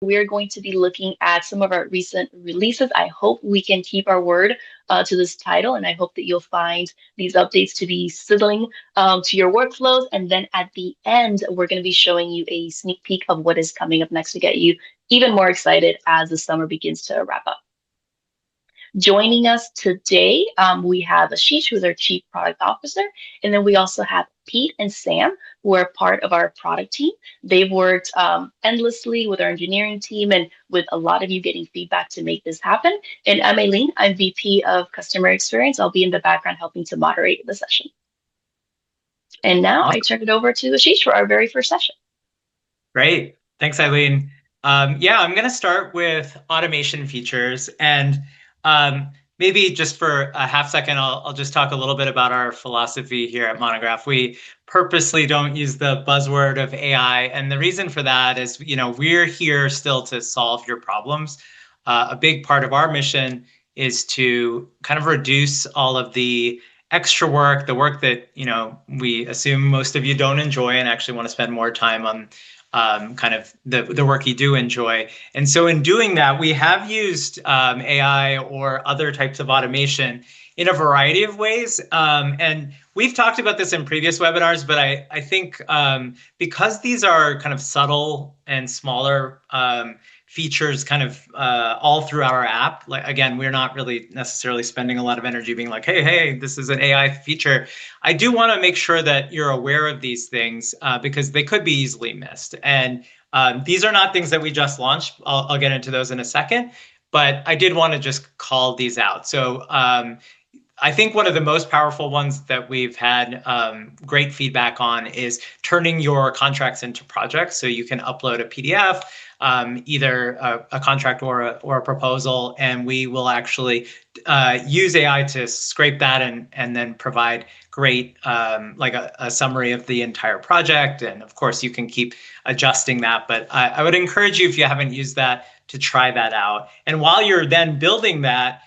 we're going to be looking at some of our recent releases. I hope we can keep our word to this title, and I hope that you'll find these updates to be sizzling to your workflows. And then at the end, we're going to be showing you a sneak peek of what is coming up next to get you even more excited as the summer begins to wrap up. Joining us today, we have Ashish, who's our Chief Product Officer, and then we also have Pete and Sam, who are part of our product team. They've worked endlessly with our engineering team and with a lot of you getting feedback to make this happen. And I'm Aileen, I'm VP of Customer Experience. I'll be in the background helping to moderate the session. And now I turn it over to Ashish for our very first session. Great. Thanks, Aileen. Yeah, I'm going to start with automation features. And maybe just for a half second, I'll just talk a little bit about our philosophy here at Monograph. We purposely don't use the buzzword of AI. And the reason for that is, we're here still to solve your problems. A big part of our mission is to kind of reduce all of the extra work, the work that, we assume most of you don't enjoy and actually want to spend more time on kind of the work you do enjoy. And so in doing that, we have used AI or other types of automation in a variety of ways. And we've talked about this in previous webinars, but I think because these are kind of subtle and smaller features kind of all throughout our app. Like, again, we're not really necessarily spending a lot of energy being like, hey, this is an AI feature. I do want to make sure that you're aware of these things because they could be easily missed. And these are not things that we just launched. I'll get into those in a second, but I did want to just call these out. So I think one of the most powerful ones that we've had great feedback on is turning your contracts into projects. So you can upload a PDF, either a contract or a proposal, and we will actually use AI to scrape that and then provide great like a summary of the entire project. And of course, you can keep adjusting that. But I would encourage you, if you haven't used that, to try that out. And while you're then building that,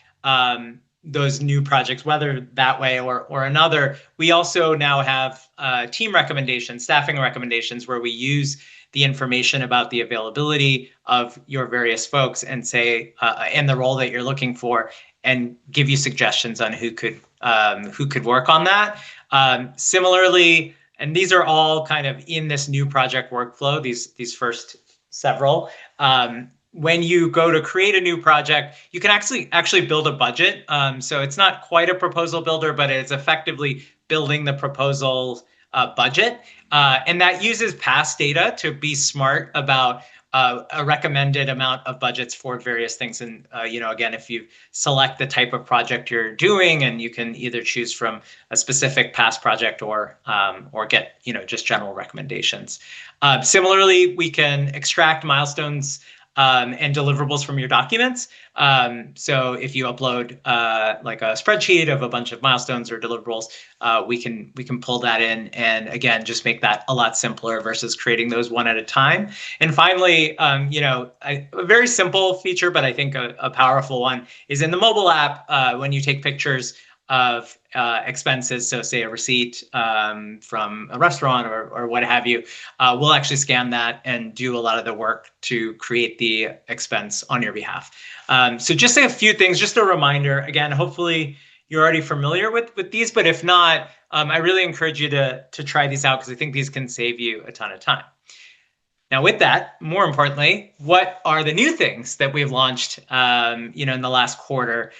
those new projects, whether that way or another, we also now have team recommendations, staffing recommendations, where we use the information about the availability of your various folks and say, and the role that you're looking for, and give you suggestions on who could work on that. Similarly, and these are all kind of in this new project workflow, these first several. When you go to create a new project, you can actually build a budget. So it's not quite a proposal builder, but it's effectively building the proposal budget. And that uses past data to be smart about a recommended amount of budgets for various things. And, again, if you select the type of project you're doing, and you can either choose from a specific past project or get, just general recommendations. Similarly, we can extract milestones and deliverables from your documents. So if you upload like a spreadsheet of a bunch of milestones or deliverables, we can pull that in, and again, just make that a lot simpler versus creating those one at a time. And finally, a very simple feature, but I think a powerful one, is in the mobile app. When you take pictures of expenses, so say a receipt from a restaurant or what have you, we'll actually scan that and do a lot of the work to create the expense on your behalf. So just say a few things, just a reminder. Again, hopefully you're already familiar with these, but if not, I really encourage you to try these out, because I think these can save you a ton of time. Now, with that, more importantly, what are the new things that we've launched, in the last quarter?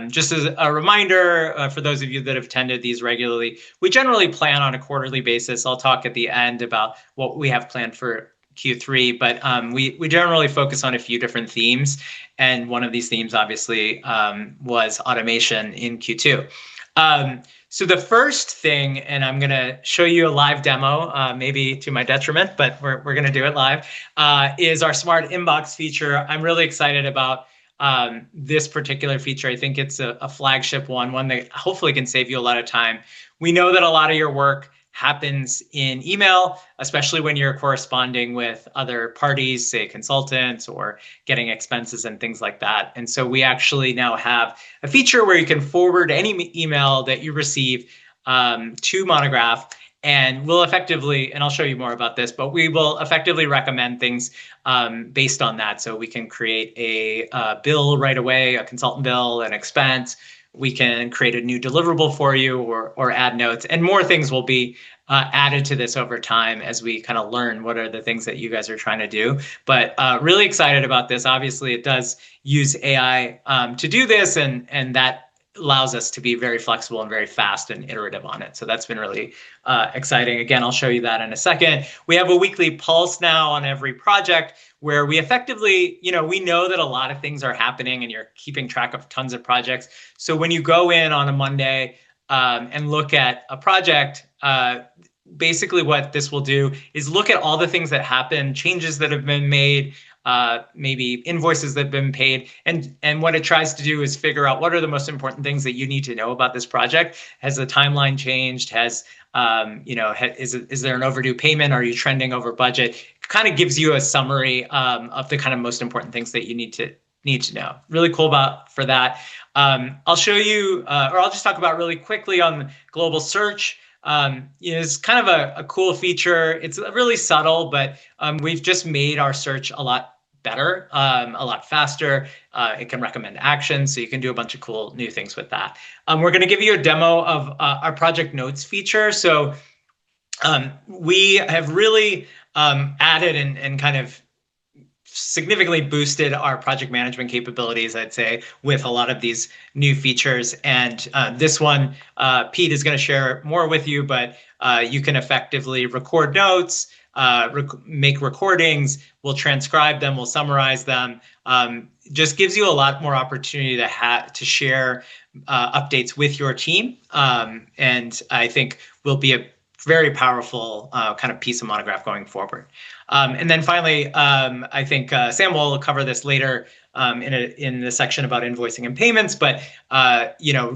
Just as a reminder, for those of you that have attended these regularly, we generally plan on a quarterly basis. I'll talk at the end about what we have planned for Q3, but we generally focus on a few different themes. And one of these themes, obviously, was automation in Q2. So the first thing, and I'm going to show you a live demo, maybe to my detriment, but we're going to do it live, is our smart inbox feature. I'm really excited about this particular feature. I think it's a flagship one that hopefully can save you a lot of time. We know that a lot of your work happens in email, especially when you're corresponding with other parties, say consultants, or getting expenses and things like that. And so we actually now have a feature where you can forward any email that you receive to Monograph, And we'll effectively, and I'll show you more about this, but we will effectively recommend things based on that. So we can create a bill right away, a consultant bill, an expense. We can create a new deliverable for you or add notes, and more things will be added to this over time as we kind of learn what are the things that you guys are trying to do. But really excited about this. Obviously, it does use AI to do this, and that allows us to be very flexible and very fast and iterative on it. So that's been really exciting. Again, I'll show you that in a second. We have a weekly pulse now on every project where we effectively, we know that a lot of things are happening and you're keeping track of tons of projects. So when you go in on a Monday and look at a project, basically what this will do is look at all the things that happen, changes that have been made, maybe invoices that have been paid. And what it tries to do is figure out what are the most important things that you need to know about this project. Has the timeline changed? Has, is there an overdue payment? Are you trending over budget? It kind of gives you a summary of the kind of most important things that you need to know. Really cool for that. I'll show you, or I'll just talk about really quickly on global search. It's kind of a cool feature. It's really subtle, but we've just made our search a lot better, a lot faster. It can recommend actions, so you can do a bunch of cool new things with that. We're going to give you a demo of our project notes feature. So we have really added and kind of significantly boosted our project management capabilities, I'd say, with a lot of these new features. And this one, Pete is going to share more with you, but you can effectively record notes, make recordings, we'll transcribe them, we'll summarize them. Just gives you a lot more opportunity to share updates with your team. And I think will be a very powerful kind of piece of Monograph going forward. And then finally, I think Sam will cover this later in the section about invoicing and payments, but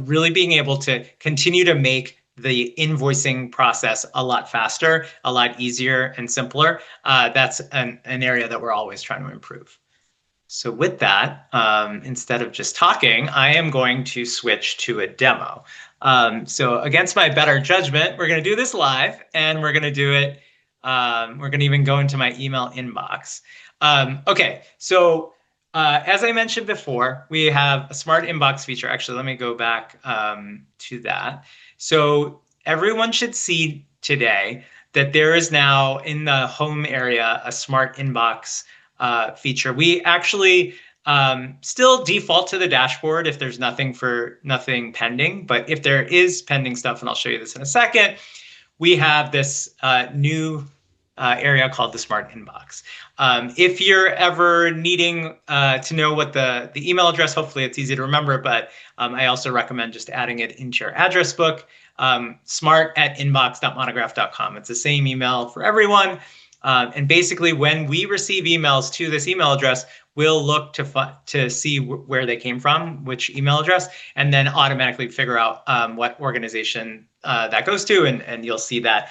really being able to continue to make the invoicing process a lot faster, a lot easier and simpler. That's an area that we're always trying to improve. So with that, instead of just talking, I am going to switch to a demo. So against my better judgment, we're going to do this live, and we're going to do it. We're going to even go into my email inbox. Okay, so as I mentioned before, we have a smart inbox feature. Actually, let me go back to that. So everyone should see today that there is now in the home area a smart inbox feature. We actually still default to the dashboard if there's nothing pending, but if there is pending stuff, and I'll show you this in a second, we have this new area called the Smart Inbox. If you're ever needing to know what the email address, hopefully it's easy to remember, but I also recommend just adding it into your address book, smart@inbox.monograph.com. It's the same email for everyone. And basically, when we receive emails to this email address, we'll look to see where they came from, which email address, and then automatically figure out what organization that goes to, and you'll see that.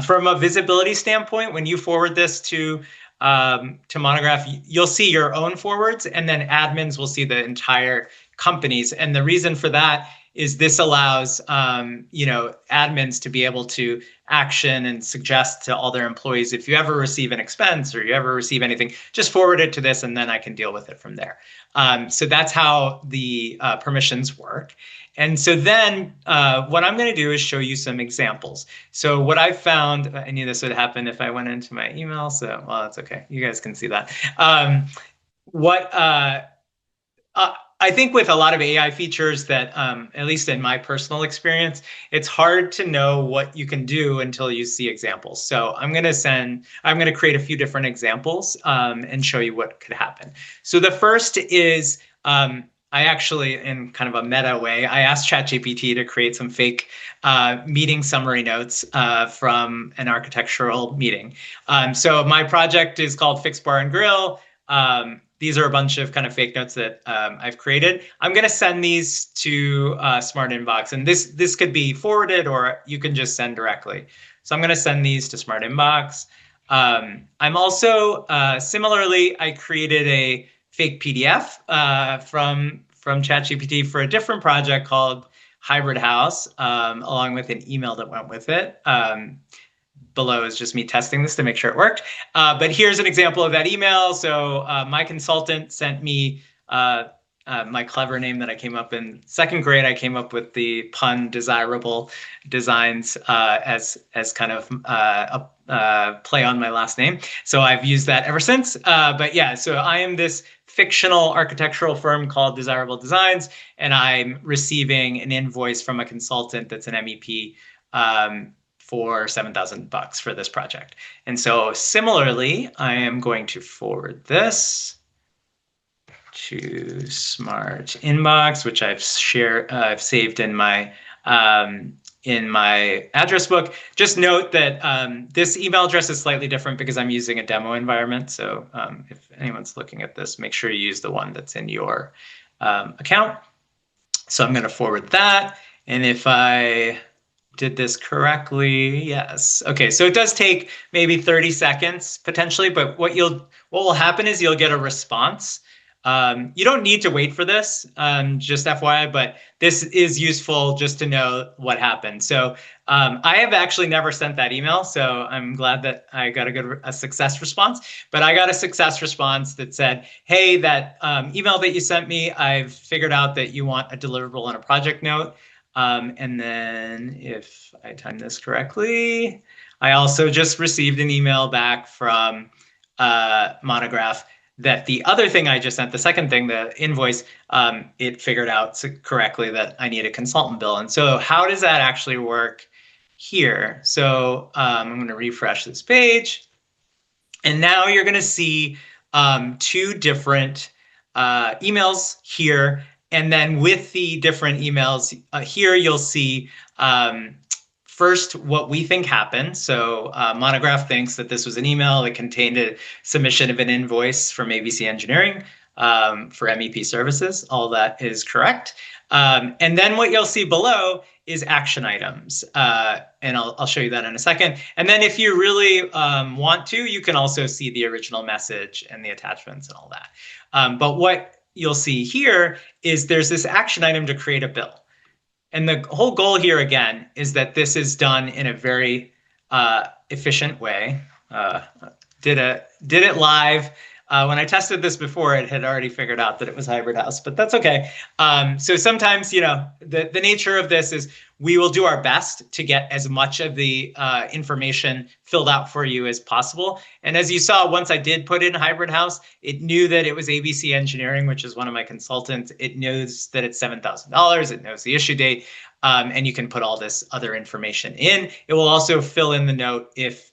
From a visibility standpoint, when you forward this to Monograph, you'll see your own forwards, and then admins will see the entire companies. And the reason for that is this allows admins to be able to action and suggest to all their employees, if you ever receive an expense or you ever receive anything, just forward it to this and then I can deal with it from there. So that's how the permissions work. And so then what I'm going to do is show you some examples. So what I've found, I knew this would happen if I went into my email, so well, it's okay. You guys can see that. I think with a lot of AI features that, at least in my personal experience, it's hard to know what you can do until you see examples. So I'm going to create a few different examples and show you what could happen. So the first is, I actually, in kind of a meta way, I asked ChatGPT to create some fake meeting summary notes from an architectural meeting. So my project is called Fix Bar and Grill. These are a bunch of kind of fake notes that I've created. I'm going to send these to Smart Inbox, and this could be forwarded or you can just send directly. So I'm going to send these to Smart Inbox. I'm also, similarly, I created a fake PDF from ChatGPT for a different project called Hybrid House, along with an email that went with it. Below is just me testing this to make sure it worked. But here's an example of that email. So my consultant sent me my clever name that I came up in second grade. I came up with the pun desirable designs as kind of a play on my last name. So I've used that ever since. But yeah, so I am this fictional architectural firm called Desirable Designs, and I'm receiving an invoice from a consultant that's an MEP for $7,000 for this project. And so similarly, I am going to forward this to Smart Inbox, which I've saved in my address book. Just note that this email address is slightly different because I'm using a demo environment. So if anyone's looking at this, make sure you use the one that's in your account. So I'm going to forward that. And if I did this correctly, yes. Okay, so it does take maybe 30 seconds potentially, but what will happen is you'll get a response. You don't need to wait for this, just FYI, but this is useful just to know what happened. So I have actually never sent that email, so I'm glad that I got a success response. But I got a success response that said, hey, that email that you sent me, I've figured out that you want a deliverable and a project note. And then if I time this correctly, I also just received an email back from Monograph that the other thing I just sent, the second thing, the invoice, it figured out correctly that I need a consultant bill. And so how does that actually work here? So I'm going to refresh this page. And now you're going to see two different emails here. And then with the different emails here, you'll see first what we think happened. So Monograph thinks that this was an email that contained a submission of an invoice from ABC Engineering for MEP services. All that is correct. And then what you'll see below is action items. And I'll show you that in a second. And then if you really want to, you can also see the original message and the attachments and all that. But what you'll see here is there's this action item to create a bill. And the whole goal here, again, is that this is done in a very efficient way. Did it live. When I tested this before, it had already figured out that it was Hybrid House, but that's okay. So sometimes, the nature of this is we will do our best to get as much of the information filled out for you as possible. And as you saw, once I did put in Hybrid House, it knew that it was ABC Engineering, which is one of my consultants. It knows that it's $7,000. It knows the issue date. And you can put all this other information in. It will also fill in the note if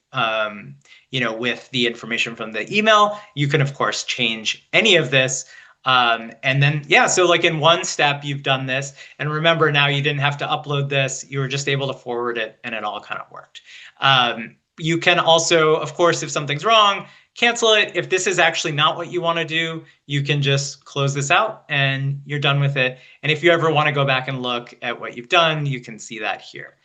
with the information from the email. You can, of course, change any of this. And then, yeah, so like in one step, you've done this. And remember, now you didn't have to upload this. You were just able to forward it, and it all kind of worked. You can also, of course, if something's wrong, cancel it. If this is actually not what you want to do, you can just close this out and you're done with it. And if you ever want to go back and look at what you've done, you can see that here.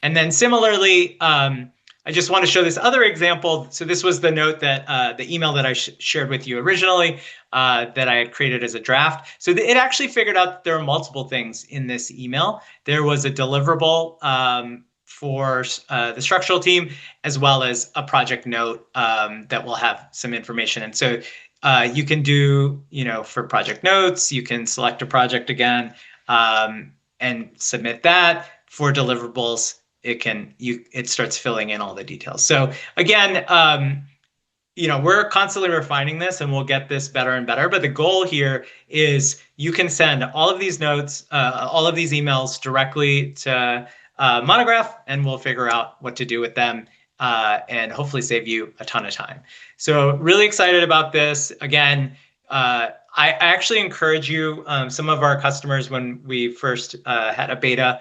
And then similarly, I just want to show this other example. So this was the note that the email that I shared with you originally that I had created as a draft. So it actually figured out that there are multiple things in this email. There was a deliverable for the structural team, as well as a project note that will have some information. And so you can do, for project notes, you can select a project again and submit that. For deliverables, it starts filling in all the details. So again, we're constantly refining this, and we'll get this better and better. But the goal here is you can send all of these notes, all of these emails directly to Monograph, and we'll figure out what to do with them and hopefully save you a ton of time. So really excited about this. Again, I actually encourage you, some of our customers, when we first had a beta,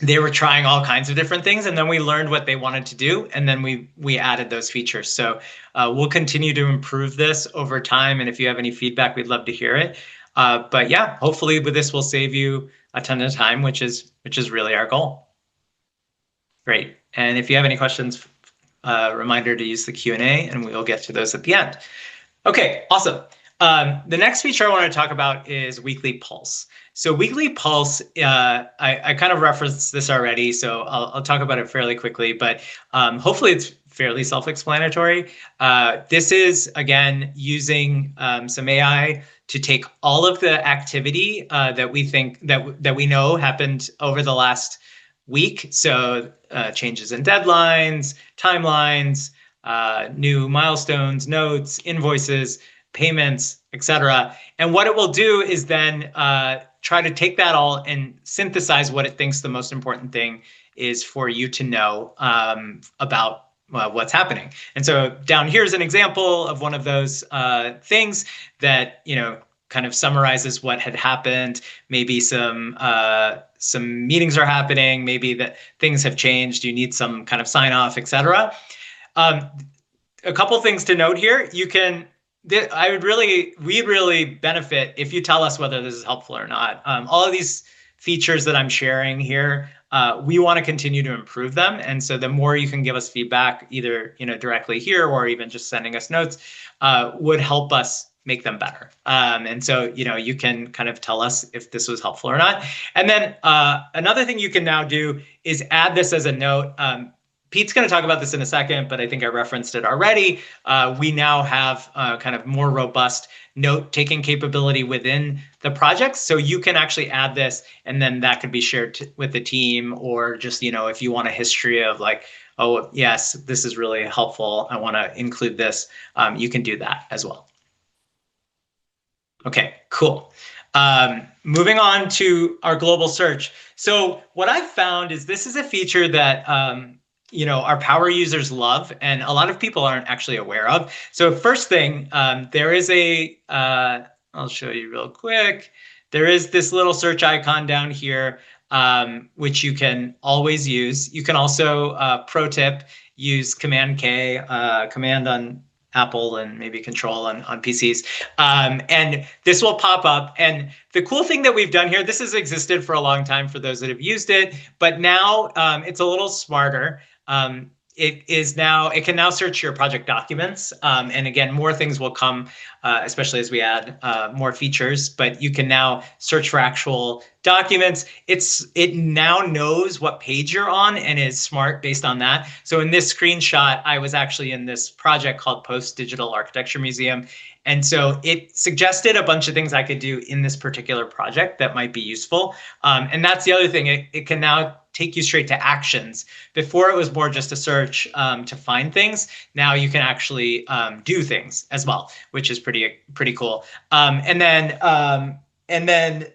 they were trying all kinds of different things, and then we learned what they wanted to do, and then we added those features. So we'll continue to improve this over time, and if you have any feedback, we'd love to hear it. But yeah, hopefully with this, we'll save you a ton of time, which is really our goal. Great. And if you have any questions, reminder to use the Q&A, and we'll get to those at the end. Okay, awesome. The next feature I want to talk about is Weekly Pulse. So Weekly Pulse, I kind of referenced this already, so I'll talk about it fairly quickly, but hopefully it's fairly self-explanatory. This is, again, using some AI to take all of the activity that we think that we know happened over the last week. So changes in deadlines, timelines, new milestones, notes, invoices, payments, etc. And what it will do is then try to take that all and synthesize what it thinks the most important thing is for you to know about what's happening. And so down here is an example of one of those things that, you know, kind of summarizes what had happened. Maybe some meetings are happening, maybe that things have changed, you need some kind of sign off, etc. A couple things to note here. We'd really benefit if you tell us whether this is helpful or not. All of these features that I'm sharing here, we want to continue to improve them. And so the more you can give us feedback, either, you know, directly here or even just sending us notes, would help us make them better. And so, you know, you can kind of tell us if this was helpful or not. And then another thing you can now do is add this as a note. Pete's going to talk about this in a second, but I think I referenced it already. We now have kind of more robust note-taking capability within the project. So you can actually add this, and then that could be shared with the team, or just, you know, if you want a history of like, oh, yes, this is really helpful, I want to include this, you can do that as well. Okay, cool. Moving on to our global search. So what I've found is this is a feature that you know, our power users love, and a lot of people aren't actually aware of. So first thing, there is I'll show you real quick. There is this little search icon down here, which you can always use. You can also, pro tip, use Command K, Command on Apple and maybe Control on PCs. And this will pop up. And the cool thing that we've done here, this has existed for a long time for those that have used it, but now it's a little smarter. It can now search your project documents. And again, more things will come, especially as we add more features, but you can now search for actual documents. It now knows what page you're on and is smart based on that. So in this screenshot, I was actually in this project called Post Digital Architecture Museum. And so it suggested a bunch of things I could do in this particular project that might be useful. And that's the other thing. It can now take you straight to actions. Before it was more just a search to find things. Now you can actually do things as well, which is pretty cool. And then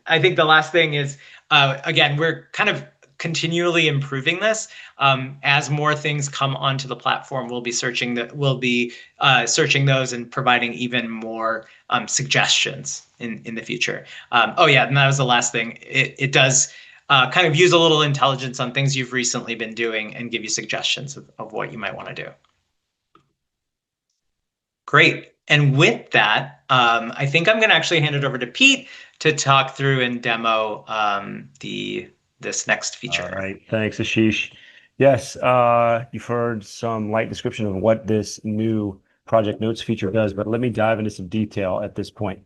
I think the last thing is, again, we're kind of continually improving this. As more things come onto the platform, we'll be searching those and providing even more suggestions in the future. Oh yeah, and that was the last thing. It does kind of use a little intelligence on things you've recently been doing and give you suggestions of what you might want to do. Great. And with that, I think I'm going to actually hand it over to Pete to talk through and demo this next feature. All right. Thanks, Ashish. Yes, you've heard some light description of what this new project notes feature does, but let me dive into some detail at this point.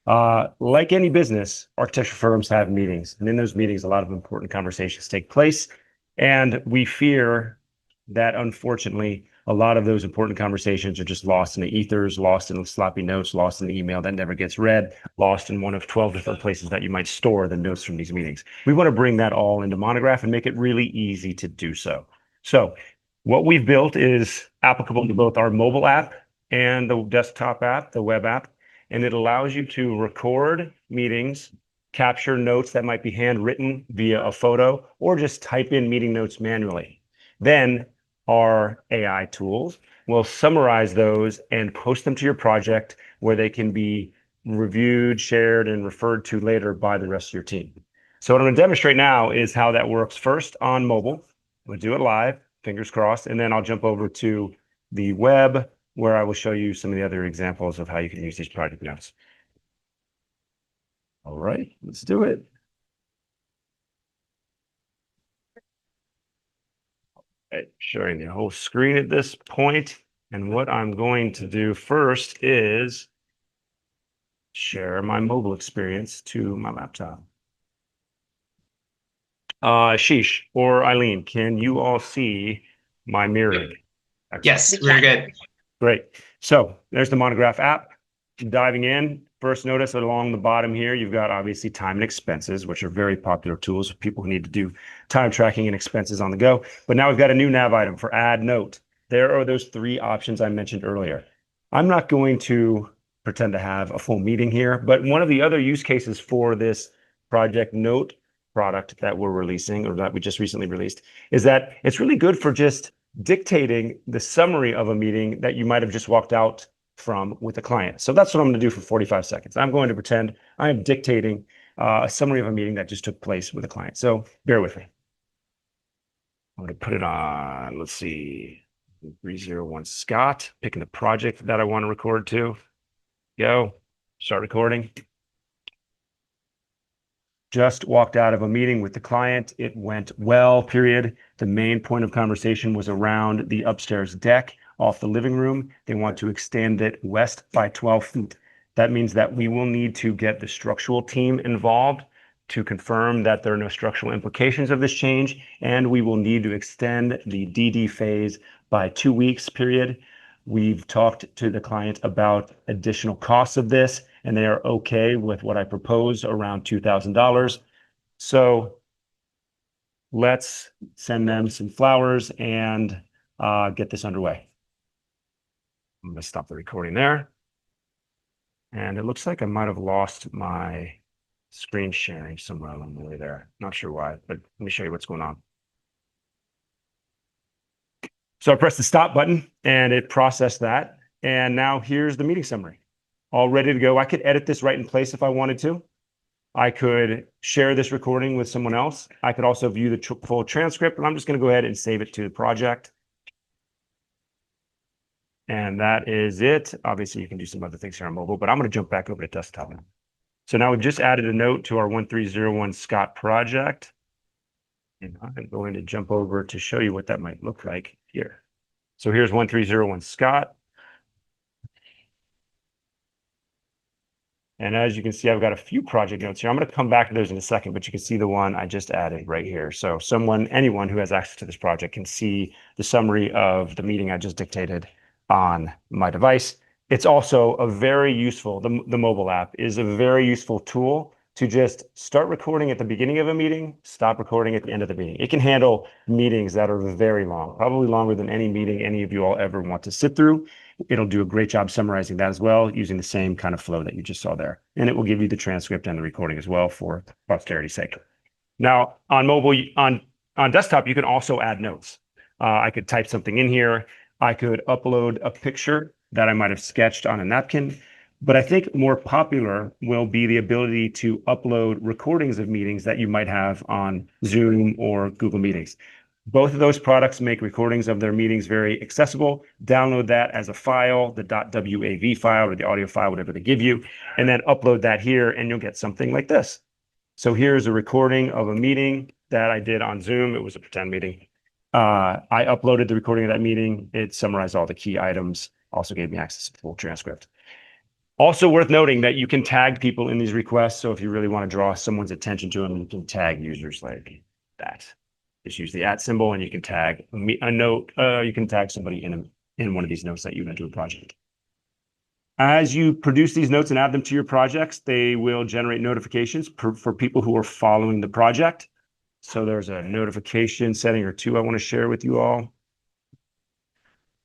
Like any business, architecture firms have meetings, and in those meetings, a lot of important conversations take place. And we fear that, unfortunately, a lot of those important conversations are just lost in the ethers, lost in the sloppy notes, lost in the email that never gets read, lost in one of 12 different places that you might store the notes from these meetings. We want to bring that all into Monograph and make it really easy to do so. So what we've built is applicable to both our mobile app and the desktop app, the web app, and it allows you to record meetings, capture notes that might be handwritten via a photo, or just type in meeting notes manually. Then our AI tools will summarize those and post them to your project where they can be reviewed, shared, and referred to later by the rest of your team. So what I'm going to demonstrate now is how that works first on mobile. We'll do it live, fingers crossed, and then I'll jump over to the web where I will show you some of the other examples of how you can use these project notes. All right, let's do it. Showing the whole screen at this point. And what I'm going to do first is share my mobile experience to my laptop. Ashish or Eileen, can you all see my mirroring? Yes, we're good. Great. So there's the Monograph app. Diving in, first notice along the bottom here, you've got obviously time and expenses, which are very popular tools for people who need to do time tracking and expenses on the go. But now we've got a new nav item for add note. There are those three options I mentioned earlier. I'm not going to pretend to have a full meeting here, but one of the other use cases for this project note product that we're releasing, or that we just recently released, is that it's really good for just dictating the summary of a meeting that you might have just walked out from with a client. So that's what I'm going to do for 45 seconds. I'm going to pretend I am dictating a summary of a meeting that just took place with a client. So bear with me. I'm going to put it on, let's see, 301 Scott, picking the project that I want to record to. Go, start recording. Just walked out of a meeting with the client. It went well, period. The main point of conversation was around the upstairs deck off the living room. They want to extend it west by 12 feet. That means that we will need to get the structural team involved to confirm that there are no structural implications of this change, and we will need to extend the DD phase by 2 weeks, period. We've talked to the client about additional costs of this, and they are okay with what I propose, around $2,000. So let's send them some flowers and get this underway. I'm going to stop the recording there. And it looks like I might have lost my screen sharing somewhere along the way there. Not sure why, but let me show you what's going on. So I pressed the stop button and it processed that. And now here's the meeting summary, all ready to go. I could edit this right in place if I wanted to. I could share this recording with someone else. I could also view the full transcript, but I'm just going to go ahead and save it to the project. And that is it. Obviously, you can do some other things here on mobile, but I'm going to jump back over to desktop. So now we've just added a note to our 1301 Scott project. And I'm going to jump over to show you what that might look like here. So here's 1301 Scott. And as you can see, I've got a few project notes here. I'm going to come back to those in a second, but you can see the one I just added right here. So anyone who has access to this project can see the summary of the meeting I just dictated on my device. It's also a very useful, the mobile app is a very useful tool to just start recording at the beginning of a meeting, stop recording at the end of the meeting. It can handle meetings that are very long, probably longer than any meeting any of you all ever want to sit through. It'll do a great job summarizing that as well, using the same kind of flow that you just saw there. And it will give you the transcript and the recording as well for posterity's sake. Now, on mobile, on desktop, you can also add notes. I could type something in here. I could upload a picture that I might have sketched on a napkin. But I think more popular will be the ability to upload recordings of meetings that you might have on Zoom or Google Meetings. Both of those products make recordings of their meetings very accessible. Download that as a file, the .wav file or the audio file, whatever they give you, and then upload that here and you'll get something like this. So here's a recording of a meeting that I did on Zoom. It was a pretend meeting. I uploaded the recording of that meeting. It summarized all the key items, also gave me access to the full transcript. Also worth noting that you can tag people in these requests. So if you really want to draw someone's attention to them, you can tag users like that. Just use the @ symbol and you can tag a note. You can tag somebody in one of these notes that you enter a project. As you produce these notes and add them to your projects, they will generate notifications for people who are following the project. So there's a notification setting or two I want to share with you all.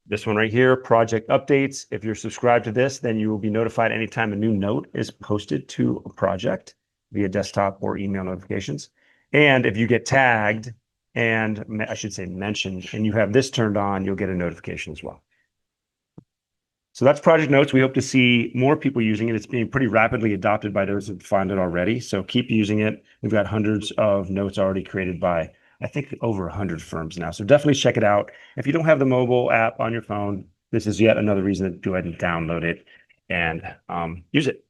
This one right here, project updates. If you're subscribed to this, then you will be notified anytime a new note is posted to a project via desktop or email notifications. And if you get tagged, and I should say mentioned, and you have this turned on, you'll get a notification as well. So that's project notes. We hope to see more people using it. It's being pretty rapidly adopted by those who've found it already. So keep using it. We've got hundreds of notes already created by, I think, over 100 firms now. So definitely check it out. If you don't have the mobile app on your phone, this is yet another reason to go ahead and download it and use it.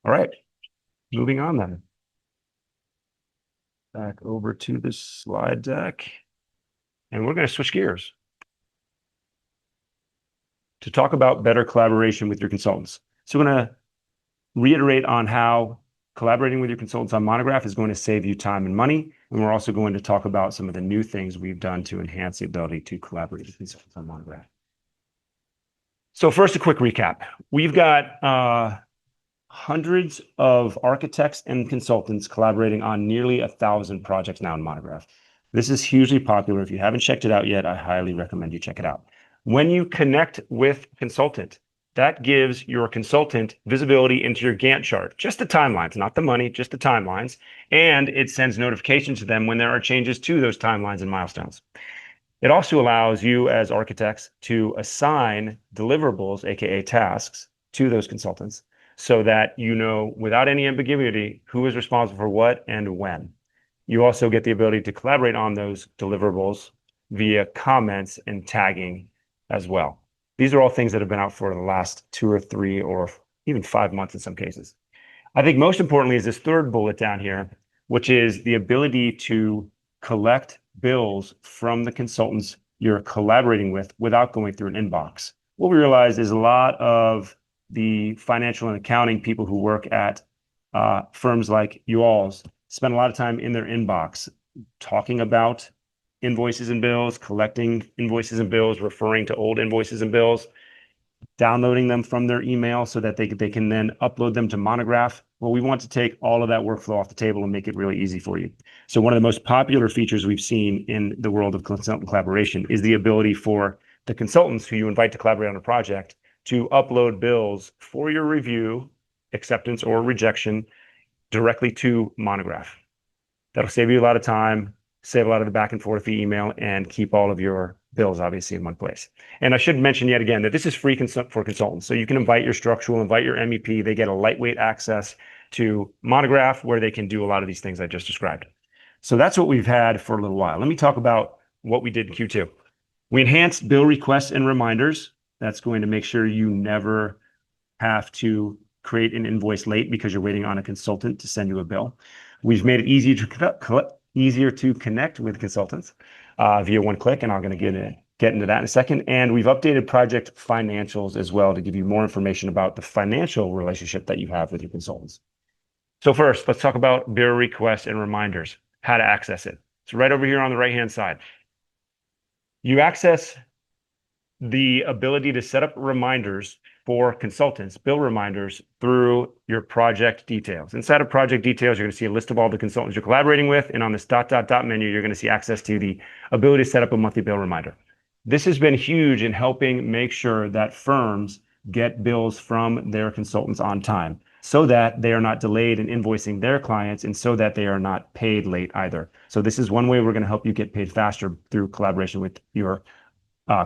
All right, moving on then. Back over to the slide deck. And we're going to switch gears to talk about better collaboration with your consultants. So we're going to reiterate on how collaborating with your consultants on Monograph is going to save you time and money. And we're also going to talk about some of the new things we've done to enhance the ability to collaborate with consultants on Monograph. So first, a quick recap. We've got hundreds of architects and consultants collaborating on nearly 1,000 projects now in Monograph. This is hugely popular. If you haven't checked it out yet, I highly recommend you check it out. When you connect with a consultant, that gives your consultant visibility into your Gantt chart, just the timelines, not the money, just the timelines. And it sends notifications to them when there are changes to those timelines and milestones. It also allows you as architects to assign deliverables, aka tasks, to those consultants so that you know without any ambiguity who is responsible for what and when. You also get the ability to collaborate on those deliverables via comments and tagging as well. These are all things that have been out for the last 2 or 3 or even 5 months in some cases. I think most importantly is this third bullet down here, which is the ability to collect bills from the consultants you're collaborating with without going through an inbox. What we realize is a lot of the financial and accounting people who work at firms like you all's spend a lot of time in their inbox talking about invoices and bills, collecting invoices and bills, referring to old invoices and bills, downloading them from their email so that they can then upload them to Monograph. Well, we want to take all of that workflow off the table and make it really easy for you. So one of the most popular features we've seen in the world of consultant collaboration is the ability for the consultants who you invite to collaborate on a project to upload bills for your review, acceptance, or rejection directly to Monograph. That'll save you a lot of time, save a lot of the back and forth via email, and keep all of your bills obviously in one place. And I should mention yet again that this is free for consultants. So you can invite your structural, invite your MEP. They get a lightweight access to Monograph where they can do a lot of these things I just described. So that's what we've had for a little while. Let me talk about what we did in Q2. We enhanced bill requests and reminders. That's going to make sure you never have to create an invoice late because you're waiting on a consultant to send you a bill. We've made it easier to connect with consultants via one click, and I'm going to get into that in a second. And we've updated project financials as well to give you more information about the financial relationship that you have with your consultants. So first, let's talk about bill requests and reminders, how to access it. It's right over here on the right-hand side. You access the ability to set up reminders for consultants, bill reminders, through your project details. Inside of project details, you're going to see a list of all the consultants you're collaborating with. And on this ... menu, you're going to see access to the ability to set up a monthly bill reminder. This has been huge in helping make sure that firms get bills from their consultants on time so that they are not delayed in invoicing their clients and so that they are not paid late either. So this is one way we're going to help you get paid faster through collaboration with your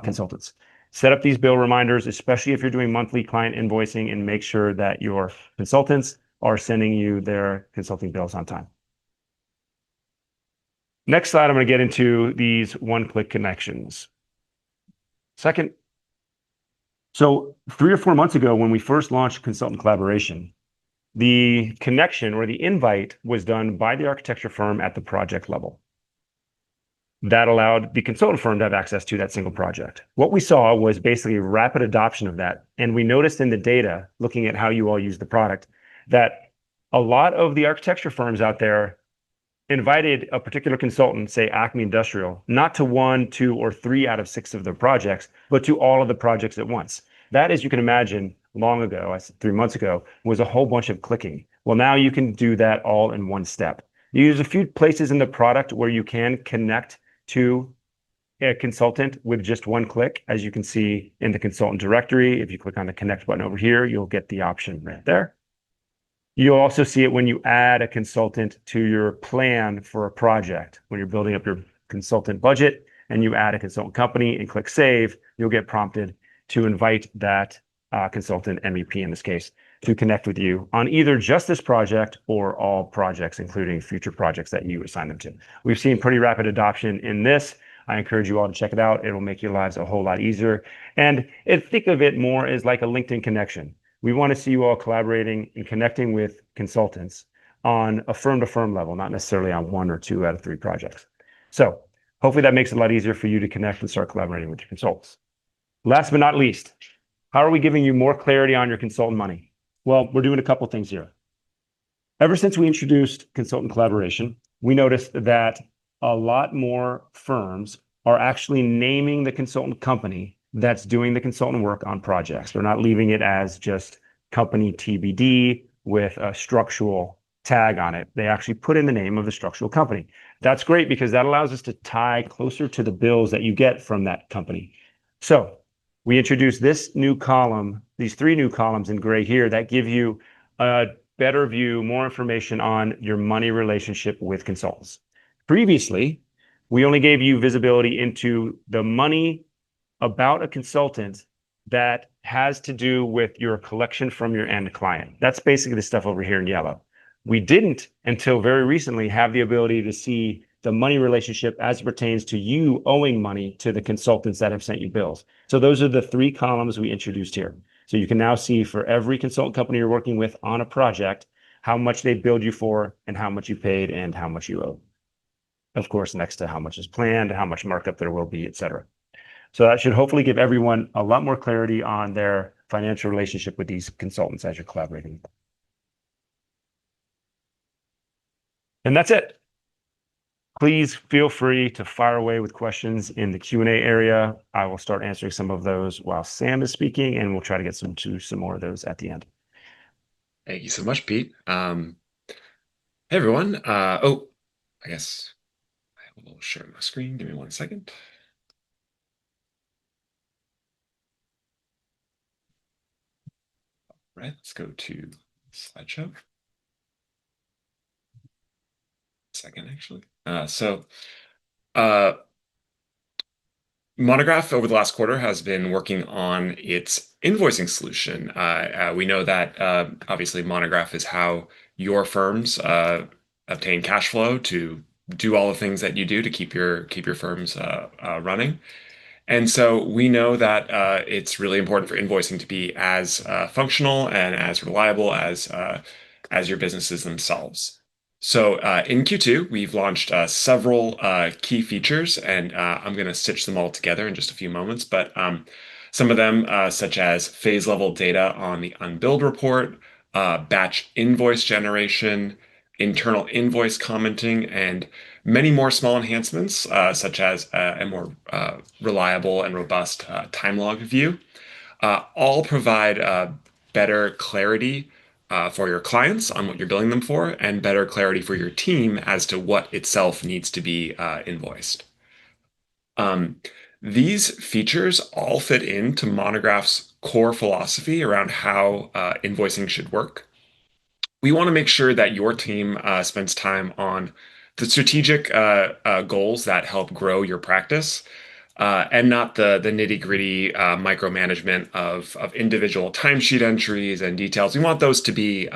consultants. Set up these bill reminders, especially if you're doing monthly client invoicing, and make sure that your consultants are sending you their consulting bills on time. Next slide, I'm going to get into these one-click connections. Second, so 3 or 4 months ago, when we first launched consultant collaboration, the connection or the invite was done by the architecture firm at the project level. That allowed the consultant firm to have access to that single project. What we saw was basically rapid adoption of that. And we noticed in the data, looking at how you all use the product, that a lot of the architecture firms out there invited a particular consultant, say Acme Industrial, not to 1, 2, or 3 out of 6 of their projects, but to all of the projects at once. That, as you can imagine, long ago, I said 3 months ago, was a whole bunch of clicking. Well, now you can do that all in one step. There's a few places in the product where you can connect to a consultant with just one click. As you can see in the consultant directory, if you click on the connect button over here, you'll get the option right there. You'll also see it when you add a consultant to your plan for a project. When you're building up your consultant budget and you add a consultant company and click save, you'll get prompted to invite that consultant, MEP in this case, to connect with you on either just this project or all projects, including future projects that you assign them to. We've seen pretty rapid adoption in this. I encourage you all to check it out. It'll make your lives a whole lot easier. And think of it more as like a LinkedIn connection. We want to see you all collaborating and connecting with consultants on a firm-to-firm level, not necessarily on 1 or 2 out of 3 projects. So hopefully that makes it a lot easier for you to connect and start collaborating with your consultants. Last but not least, how are we giving you more clarity on your consultant money? Well, we're doing a couple things here. Ever since we introduced consultant collaboration, we noticed that a lot more firms are actually naming the consultant company that's doing the consultant work on projects. They're not leaving it as just company TBD with a structural tag on it. They actually put in the name of the structural company. That's great because that allows us to tie closer to the bills that you get from that company. So we introduced this new column, these three new columns in gray here that give you a better view, more information on your money relationship with consultants. Previously, we only gave you visibility into the money about a consultant that has to do with your collection from your end client. That's basically the stuff over here in yellow. We didn't, until very recently, have the ability to see the money relationship as it pertains to you owing money to the consultants that have sent you bills. So those are the three columns we introduced here. So you can now see for every consultant company you're working with on a project, how much they billed you for and how much you paid and how much you owe. Of course, next to how much is planned, how much markup there will be, et cetera. So that should hopefully give everyone a lot more clarity on their financial relationship with these consultants as you're collaborating. And that's it. Please feel free to fire away with questions in the Q&A area. I will start answering some of those while Sam is speaking, and we'll try to get to some more of those at the end. Thank you so much, Pete. Hey, everyone. I guess I will share my screen. Give me 1 second. All right, let's go to slideshow. Second, actually. Monograph over the last quarter has been working on its invoicing solution. We know that obviously Monograph is how your firms obtain cash flow to do all the things that you do to keep your firms running. And so we know that it's really important for invoicing to be as functional and as reliable as your businesses themselves. So in Q2, we've launched several key features, and I'm going to stitch them all together in just a few moments. But some of them, such as phase level data on the unbilled report, batch invoice generation, internal invoice commenting, and many more small enhancements, such as a more reliable and robust time log view, all provide better clarity for your clients on what you're billing them for, and better clarity for your team as to what itself needs to be invoiced. These features all fit into Monograph's core philosophy around how invoicing should work. We want to make sure that your team spends time on the strategic goals that help grow your practice, and not the nitty-gritty micromanagement of individual timesheet entries and details. We want those to be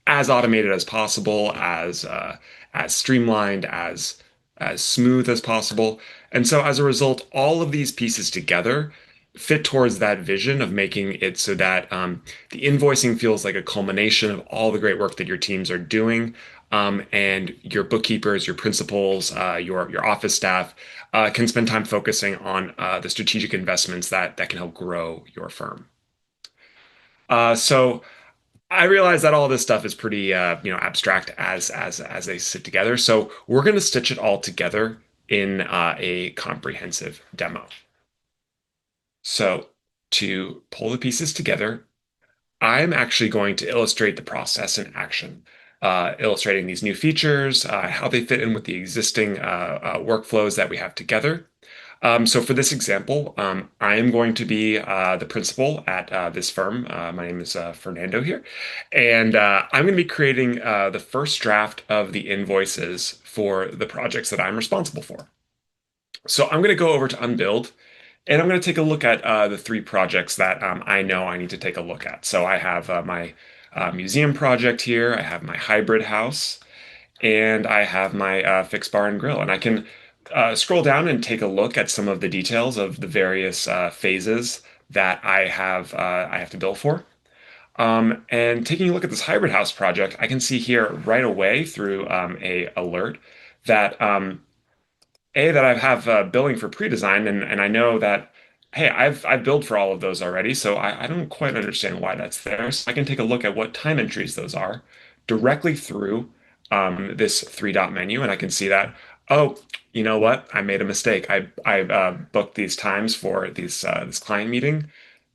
as automated as possible, as streamlined, as smooth as possible. And so as a result, all of these pieces together fit towards that vision of making it so that the invoicing feels like a culmination of all the great work that your teams are doing, and your bookkeepers, your principals, your office staff can spend time focusing on the strategic investments that can help grow your firm. So I realize that all this stuff is pretty abstract as they sit together. So we're going to stitch it all together in a comprehensive demo. So to pull the pieces together, I'm actually going to illustrate the process in action, illustrating these new features, how they fit in with the existing workflows that we have together. So for this example, I am going to be the principal at this firm. My name is Fernando here, and I'm going to be creating the first draft of the invoices for the projects that I'm responsible for. So I'm going to go over to Unbilled, and I'm going to take a look at the three projects that I know I need to take a look at. So I have my museum project here, I have my hybrid house, and I have my fixed bar and grill. And I can scroll down and take a look at some of the details of the various phases that I have to bill for. And taking a look at this hybrid house project, I can see here right away through a alert that that I have billing for pre-design, and I know that hey, I've billed for all of those already, so I don't quite understand why that's there. So I can take a look at what time entries those are directly through this three dot menu, and I can see that, oh, you know what? I made a mistake. I booked these times for this client meeting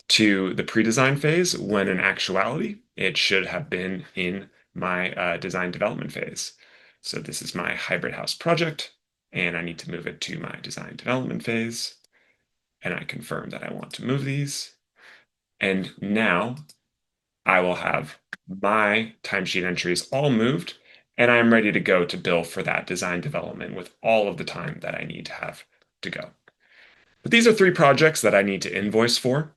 to the pre-design phase when in actuality it should have been in my design development phase. So this is my hybrid house project, and I need to move it to my design development phase. And I confirm that I want to move these. And now I will have my timesheet entries all moved, and I'm ready to go to bill for that design development with all of the time that I need to have to go. But these are three projects that I need to invoice for.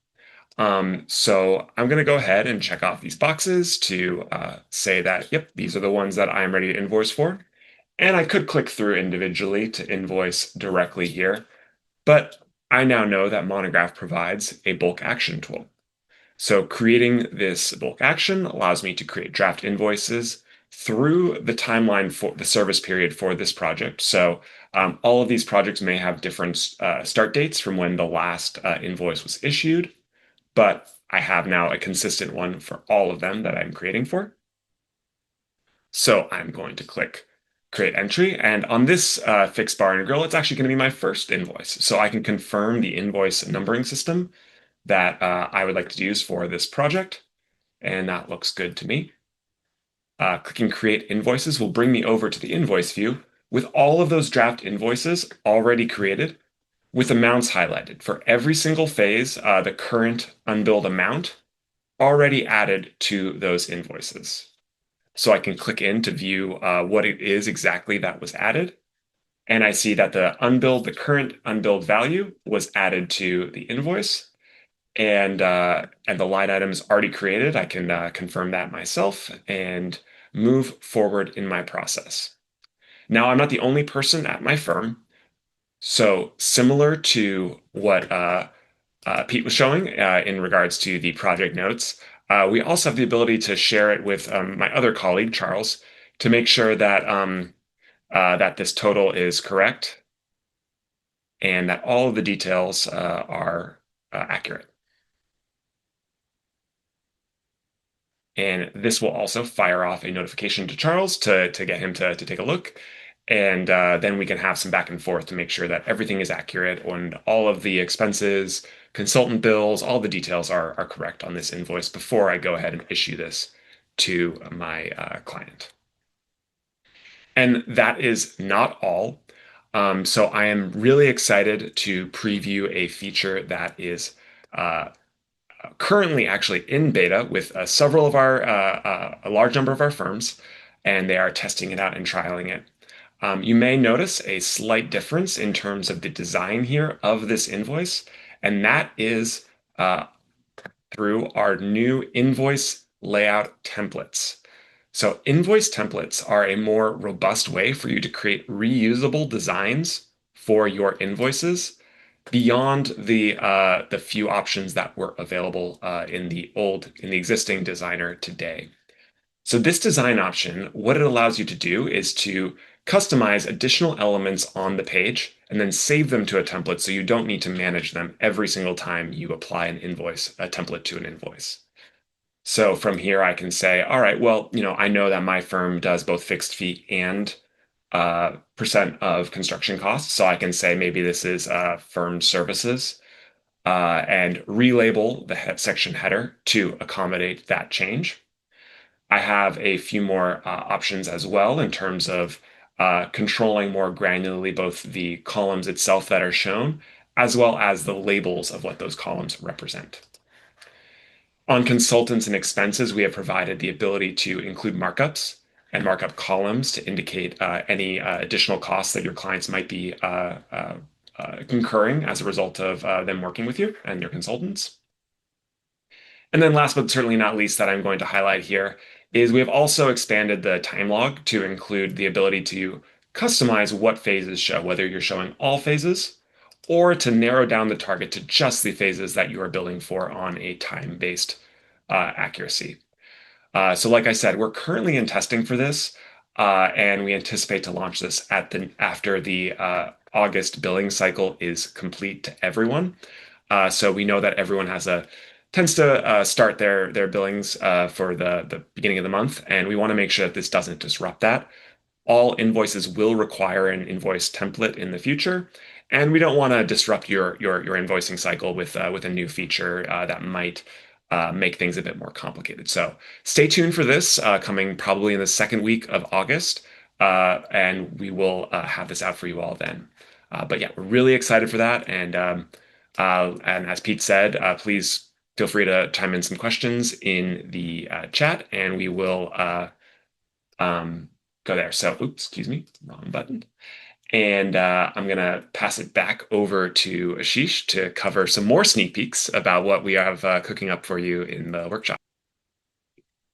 So I'm going to go ahead and check off these boxes to say that, yep, these are the ones that I'm ready to invoice for. And I could click through individually to invoice directly here, but I now know that Monograph provides a bulk action tool. So creating this bulk action allows me to create draft invoices through the timeline for the service period for this project. So all of these projects may have different start dates from when the last invoice was issued, but I have now a consistent one for all of them that I'm creating for. So I'm going to click create entry. And on this fixed bar and grill, it's actually going to be my first invoice. So I can confirm the invoice numbering system that I would like to use for this project. And that looks good to me. Clicking create invoices will bring me over to the invoice view with all of those draft invoices already created with amounts highlighted for every single phase, the current unbilled amount already added to those invoices. So I can click in to view what it is exactly that was added. And I see that the current unbilled value was added to the invoice. And the line item is already created. I can confirm that myself and move forward in my process. Now, I'm not the only person at my firm. So similar to what Pete was showing in regards to the project notes, we also have the ability to share it with my other colleague, Charles, to make sure that that this total is correct and that all of the details are accurate. And this will also fire off a notification to Charles to get him to take a look. And then we can have some back and forth to make sure that everything is accurate and all of the expenses, consultant bills, all the details are correct on this invoice before I go ahead and issue this to my client. And that is not all. So I am really excited to preview a feature that is currently actually in beta with several of a large number of our firms, and they are testing it out and trialing it. You may notice a slight difference in terms of the design here of this invoice, and that is through our new invoice layout templates. So invoice templates are a more robust way for you to create reusable designs for your invoices beyond the few options that were available in the existing designer today. So this design option, what it allows you to do is to customize additional elements on the page and then save them to a template so you don't need to manage them every single time you apply a template to an invoice. So from here, I can say, all right, well, I know that my firm does both fixed fee and percent of construction costs. So I can say maybe this is firm services and relabel the section header to accommodate that change. I have a few more options as well in terms of controlling more granularly both the columns itself that are shown, as well as the labels of what those columns represent. On consultants and expenses, we have provided the ability to include markups and markup columns to indicate any additional costs that your clients might be concurring as a result of them working with you and your consultants. And then last but certainly not least that I'm going to highlight here is we have also expanded the time log to include the ability to customize what phases show, whether you're showing all phases or to narrow down the target to just the phases that you are billing for on a time-based accuracy. So like I said, we're currently in testing for this, and we anticipate to launch this after the August billing cycle is complete to everyone. So we know that everyone tends to start their billings for the beginning of the month, and we want to make sure that this doesn't disrupt that. All invoices will require an invoice template in the future, and we don't want to disrupt your invoicing cycle with a new feature that might make things a bit more complicated. So stay tuned for this coming probably in the second week of August, and we will have this out for you all then. But yeah, we're really excited for that, and as Pete said, please feel free to chime in some questions in the chat, and we will go there. So, oops, excuse me, wrong button. And I'm going to pass it back over to Ashish to cover some more sneak peeks about what we have cooking up for you in the workshop.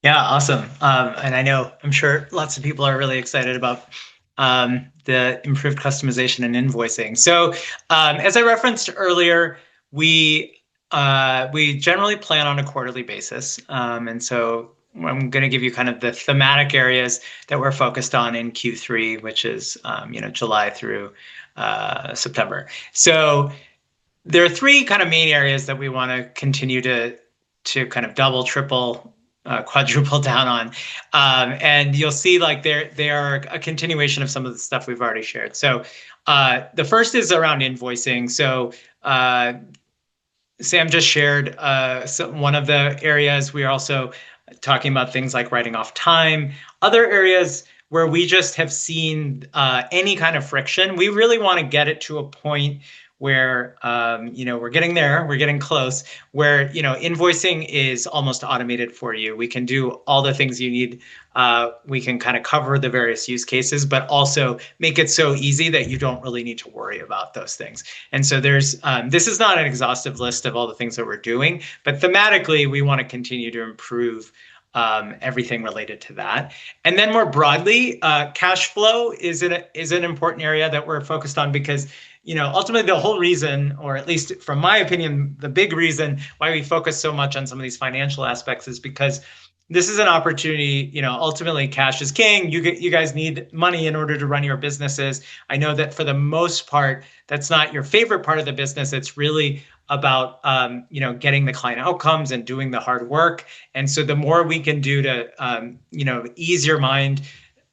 Yeah, awesome. And I'm sure lots of people are really excited about the improved customization and invoicing. So as I referenced earlier, we generally plan on a quarterly basis. And so I'm going to give you kind of the thematic areas that we're focused on in Q3, which is July through September. So there are three kind of main areas that we want to continue to kind of double, triple, quadruple down on. And you'll see like they are a continuation of some of the stuff we've already shared. So the first is around invoicing. So Sam just shared one of the areas. We are also talking about things like writing off time. Other areas where we just have seen any kind of friction, we really want to get it to a point where we're getting there, we're getting close, where invoicing is almost automated for you. We can do all the things you need. We can kind of cover the various use cases, but also make it so easy that you don't really need to worry about those things. And so this is not an exhaustive list of all the things that we're doing, but thematically, we want to continue to improve everything related to that. And then more broadly, cash flow is an important area that we're focused on because ultimately the whole reason, or at least from my opinion, the big reason why we focus so much on some of these financial aspects is because this is an opportunity. Ultimately cash is king. You guys need money in order to run your businesses. I know that for the most part, that's not your favorite part of the business. It's really about getting the client outcomes and doing the hard work. And so the more we can do to ease your mind,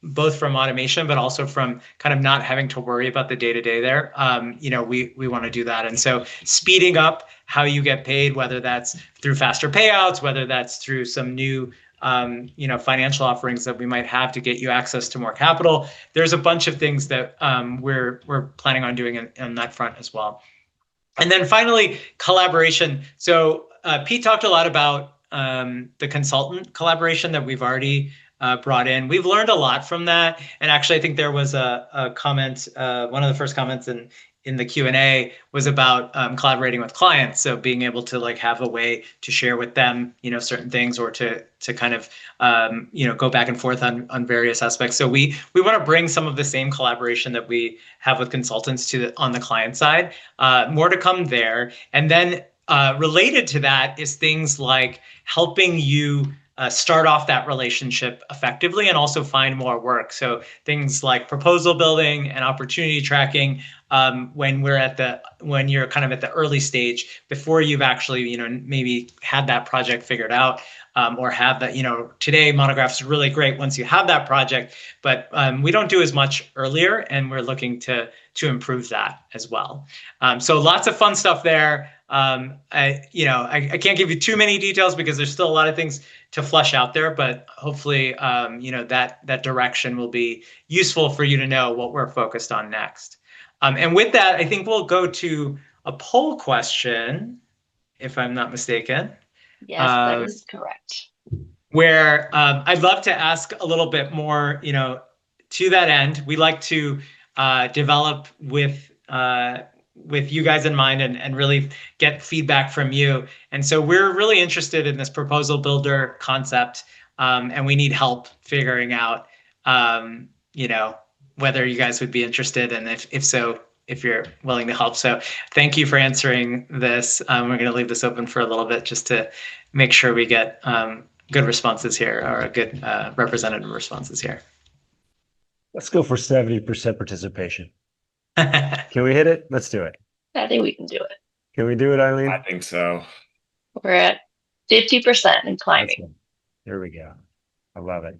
both from automation, but also from kind of not having to worry about the day-to-day there, we want to do that. And so speeding up how you get paid, whether that's through faster payouts, whether that's through some new financial offerings that we might have to get you access to more capital. There's a bunch of things that we're planning on doing on that front as well. And then finally, collaboration. So Pete talked a lot about the consultant collaboration that we've already brought in. We've learned a lot from that. And actually, I think there was a comment, one of the first comments in the Q&A was about collaborating with clients. So being able to have a way to share with them, certain things, or to kind of, go back and forth on various aspects. So we want to bring some of the same collaboration that we have with consultants on the client side. More to come there. And then related to that is things like helping you start off that relationship effectively and also find more work. So things like proposal building and opportunity tracking when you're kind of at the early stage before you've actually maybe had that project figured out, or have that today Monograph is really great once you have that project, but we don't do as much earlier, and we're looking to improve that as well. So lots of fun stuff there. I can't give you too many details because there's still a lot of things to flush out there, but hopefully, that direction will be useful for you to know what we're focused on next. And with that, I think we'll go to a poll question, if I'm not mistaken. Yes, that is correct. Where I'd love to ask a little bit more, to that end. We like to develop with you guys in mind and really get feedback from you. And so we're really interested in this proposal builder concept, and we need help figuring out, whether you guys would be interested, and if so, if you're willing to help. So thank you for answering this. We're going to leave this open for a little bit just to make sure we get good responses here, or good representative responses here. Let's go for 70% participation. Can we hit it? Let's do it. I think we can do it. Can we do it, Eileen? I think so. We're at 50% and climbing. Awesome. There we go. I love it.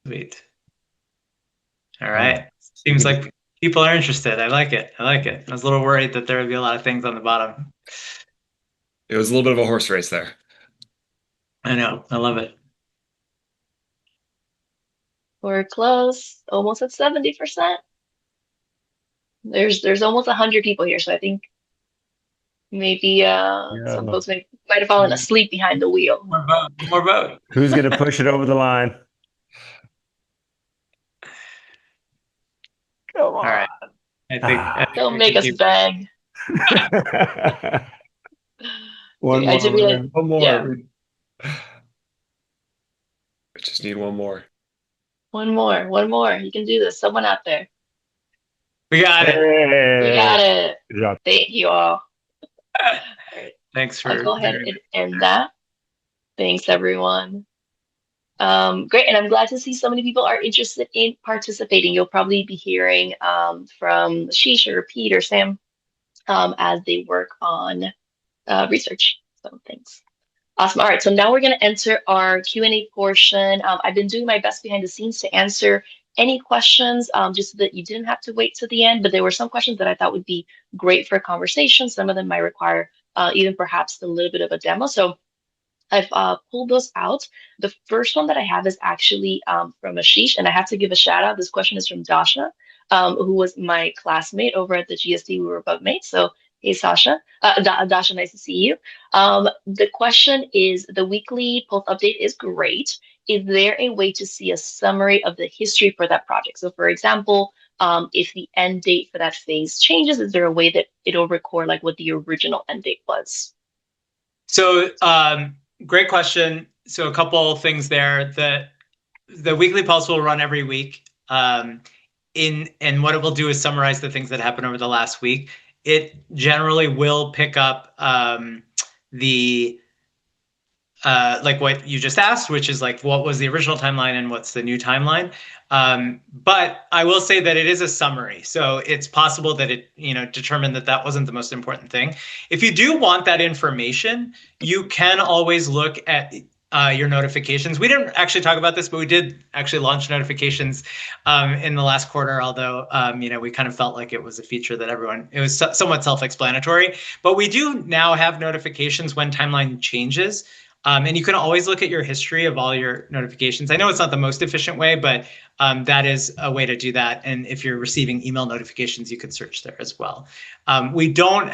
Sweet. All right. Seems like people are interested. I like it. I like it. I was a little worried that there would be a lot of things on the bottom. It was a little bit of a horse race there. I know. I love it. We're close, almost at 70%. There's almost 100 people here, so I think maybe some folks might have fallen asleep behind the wheel. More vote. More vote. Who's going to push it over the line? Come on. All right. I think Don't make us beg. One more. One more. Yeah. We just need one more. One more. You can do this. Someone out there. we got it. We got it. Good job. Thank you all. All right. Thanks for. I'll go ahead and end that. Thanks, everyone. Great, and I'm glad to see so many people are interested in participating. You'll probably be hearing from Ashish or Pete or Sam as they work on research. So thanks. Awesome. All right, so now we're going to enter our Q&A portion. I've been doing my best behind the scenes to answer any questions, just so that you didn't have to wait to the end. But there were some questions that I thought would be great for a conversation. Some of them might require even perhaps a little bit of a demo. So I've pulled those out. The first one that I have is actually from Ashish, and I have to give a shout out. This question is from Dasha, who was my classmate over at the GSD. We were bunkmates. So hey, Sasha. Dasha, nice to see you. The question is, the weekly post update is great. Is there a way to see a summary of the history for that project? So for example, if the end date for that phase changes, is there a way that it'll record like what the original end date was? So great question. So a couple things there. The weekly pulse will run every week. And what it will do is summarize the things that happened over the last week. It generally will pick up like what you just asked, which is like what was the original timeline and what's the new timeline. But I will say that it is a summary, so it's possible that it determined that wasn't the most important thing. If you do want that information, you can always look at your notifications. We didn't actually talk about this, but we did actually launch notifications in the last quarter, although we kind of felt like it was a feature that it was somewhat self-explanatory. But we do now have notifications when timeline changes. And you can always look at your history of all your notifications. I know it's not the most efficient way, but that is a way to do that. And if you're receiving email notifications, you can search there as well. We don't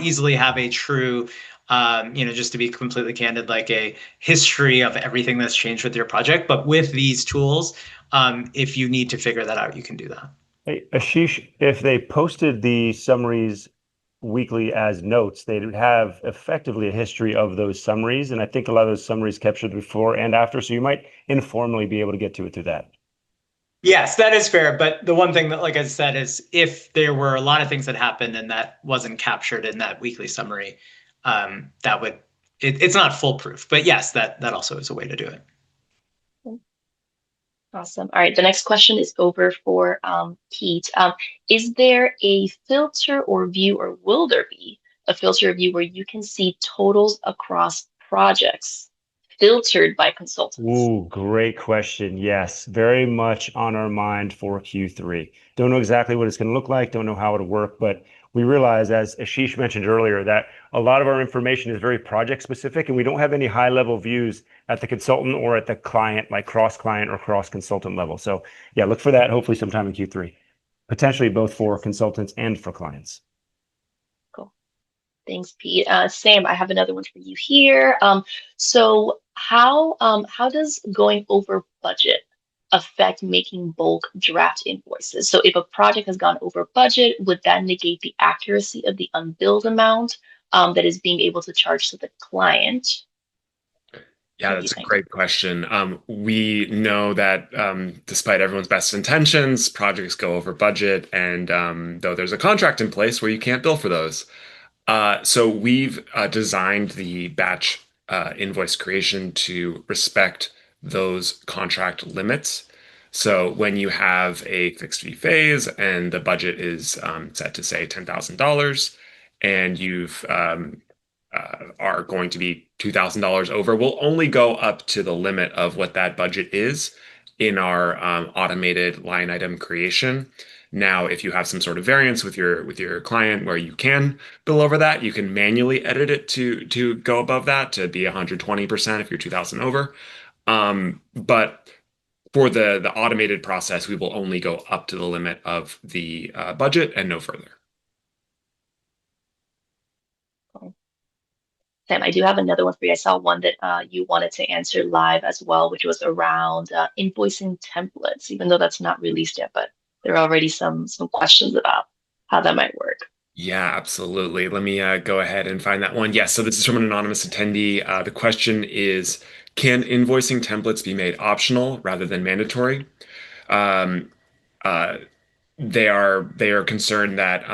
easily have a true, just to be completely candid, like a history of everything that's changed with your project. But with these tools, if you need to figure that out, you can do that. Hey, Ashish, if they posted the summaries weekly as notes, they would have effectively a history of those summaries. And I think a lot of those summaries captured before and after. So you might informally be able to get to it through that. Yes, that is fair. But the one thing that, like I said, is if there were a lot of things that happened and that wasn't captured in that weekly summary, it's not foolproof. But yes, that also is a way to do it. Awesome. All right. The next question is over for Pete. Is there a filter or view, or will there be a filter or view where you can see totals across projects filtered by consultants? Ooh, great question. Yes, very much on our mind for Q3. Don't know exactly what it's going to look like. Don't know how it'll work, but we realize, as Ashish mentioned earlier, that a lot of our information is very project specific, and we don't have any high level views at the consultant or at the client, like cross client or cross consultant level. So yeah, look for that hopefully sometime in Q3, potentially both for consultants and for clients. Cool. Thanks, Pete. Sam, I have another one for you here. So how does going over budget affect making bulk draft invoices? So if a project has gone over budget, would that negate the accuracy of the unbilled amount that is being able to charge to the client? Yeah, that's a great question. We know that despite everyone's best intentions, projects go over budget, and though there's a contract in place where you can't bill for those. So we've designed the batch invoice creation to respect those contract limits. So when you have a fixed fee phase and the budget is set to say $10,000, and you've are going to be $2,000 over, we'll only go up to the limit of what that budget is in our automated line item creation. Now, if you have some sort of variance with your client where you can bill over that, you can manually edit it to go above that to be 120% if you're 2,000 over. But for the automated process, we will only go up to the limit of the budget and no further. Sam, I do have another one for you. I saw one that you wanted to answer live as well, which was around invoicing templates, even though that's not released yet, but there are already some questions about how that might work. Yeah, absolutely. Let me go ahead and find that one. Yes, so this is from an anonymous attendee. The question is, can invoicing templates be made optional rather than mandatory? Um, uh, they are concerned that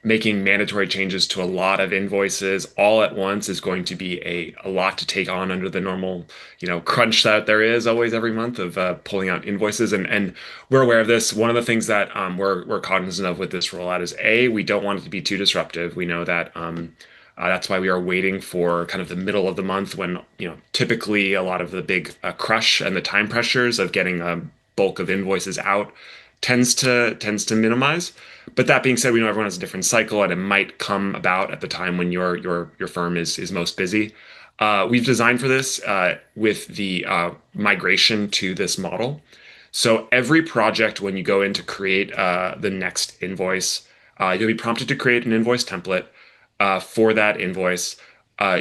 making mandatory changes to a lot of invoices all at once is going to be a lot to take on under the normal, crunch that there is always every month of pulling out invoices. And we're aware of this. One of the things that we're cognizant of with this rollout is we don't want it to be too disruptive. We know that that's why we are waiting for kind of the middle of the month when, typically a lot of the big crush and the time pressures of getting a bulk of invoices out tends to minimize. But that being said, we know everyone has a different cycle, and it might come about at the time when your firm is most busy. We've designed for this with the migration to this model. So every project, when you go in to create the next invoice, you'll be prompted to create an invoice template for that invoice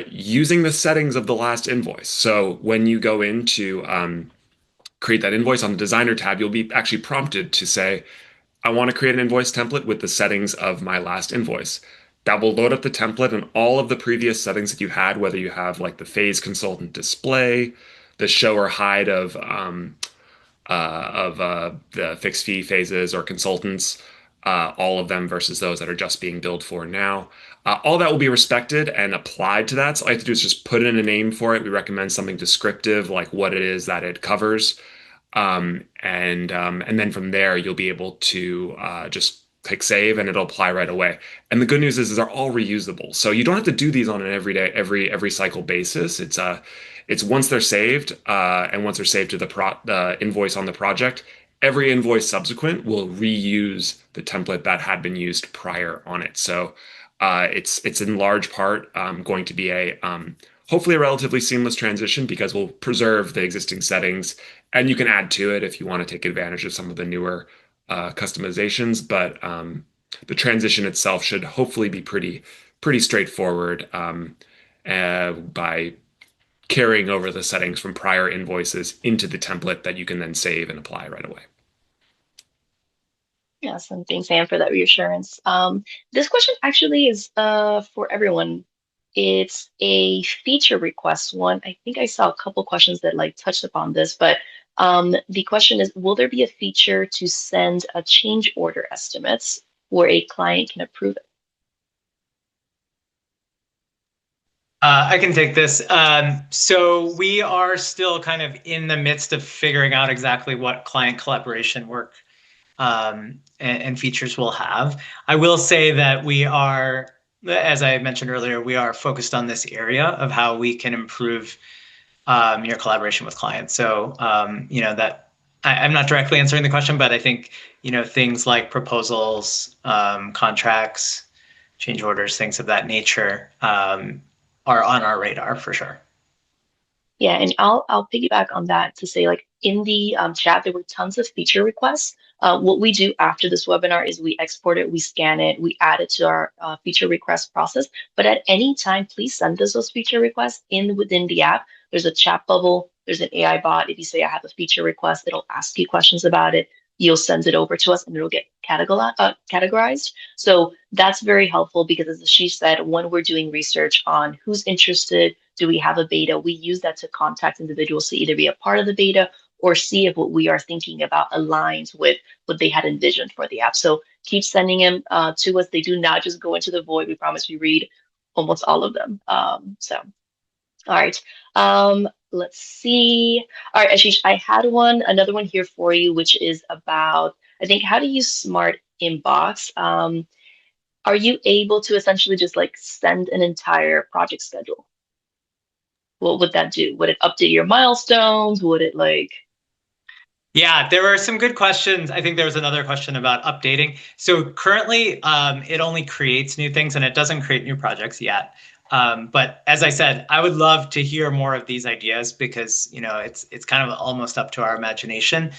using the settings of the last invoice. So when you go into create that invoice on the designer tab, you'll be actually prompted to say, I want to create an invoice template with the settings of my last invoice. That will load up the template and all of the previous settings that you had, whether you have like the phase consultant display, the show or hide of the fixed fee phases or consultants, all of them versus those that are just being billed for now. All that will be respected and applied to that. So all you have to do is just put in a name for it. We recommend something descriptive, like what it is that it covers. And then from there, you'll be able to just click save and it'll apply right away. And the good news is they're all reusable. So you don't have to do these on an every cycle basis. It's once they're saved, and once they're saved to the invoice on the project, every invoice subsequent will reuse the template that had been used prior on it. So it's in large part going to be hopefully a relatively seamless transition because we'll preserve the existing settings, and you can add to it if you want to take advantage of some of the newer customizations. But the transition itself should hopefully be pretty straightforward by carrying over the settings from prior invoices into the template that you can then save and apply right away. Yes, and thanks, Sam, for that reassurance. This question actually is for everyone. It's a feature request one. I think I saw a couple questions that touched upon this, but the question is, will there be a feature to send a change order estimates where a client can approve it? I can take this. So we are still kind of in the midst of figuring out exactly what client collaboration work and features we'll have. I will say that we are, as I mentioned earlier, we are focused on this area of how we can improve your collaboration with clients. So, that I'm not directly answering the question, but I think, things like proposals, contracts, change orders, things of that nature are on our radar for sure. Yeah, and I'll piggyback on that to say, in the chat, there were tons of feature requests. What we do after this webinar is we export it, we scan it, we add it to our feature request process. But at any time, please send us those feature requests within the app. There's a chat bubble, there's an AI bot. If you say I have a feature request, it'll ask you questions about it. You'll send it over to us and it'll get categorized. So that's very helpful because, as Ashish said, when we're doing research on who's interested, do we have a beta, we use that to contact individuals to either be a part of the beta or see if what we are thinking about aligns with what they had envisioned for the app. So keep sending them to us. They do not just go into the void. We promise we read almost all of them. All right. Let's see. All right, Ashish, I had another one here for you, which is about, I think, how to use Smart Inbox. Are you able to essentially just like send an entire project schedule? What would that do? Would it update your milestones? Would it like? Yeah, there were some good questions. I think there was another question about updating. So currently, it only creates new things and it doesn't create new projects yet. But as I said, I would love to hear more of these ideas because it's kind of almost up to our imagination.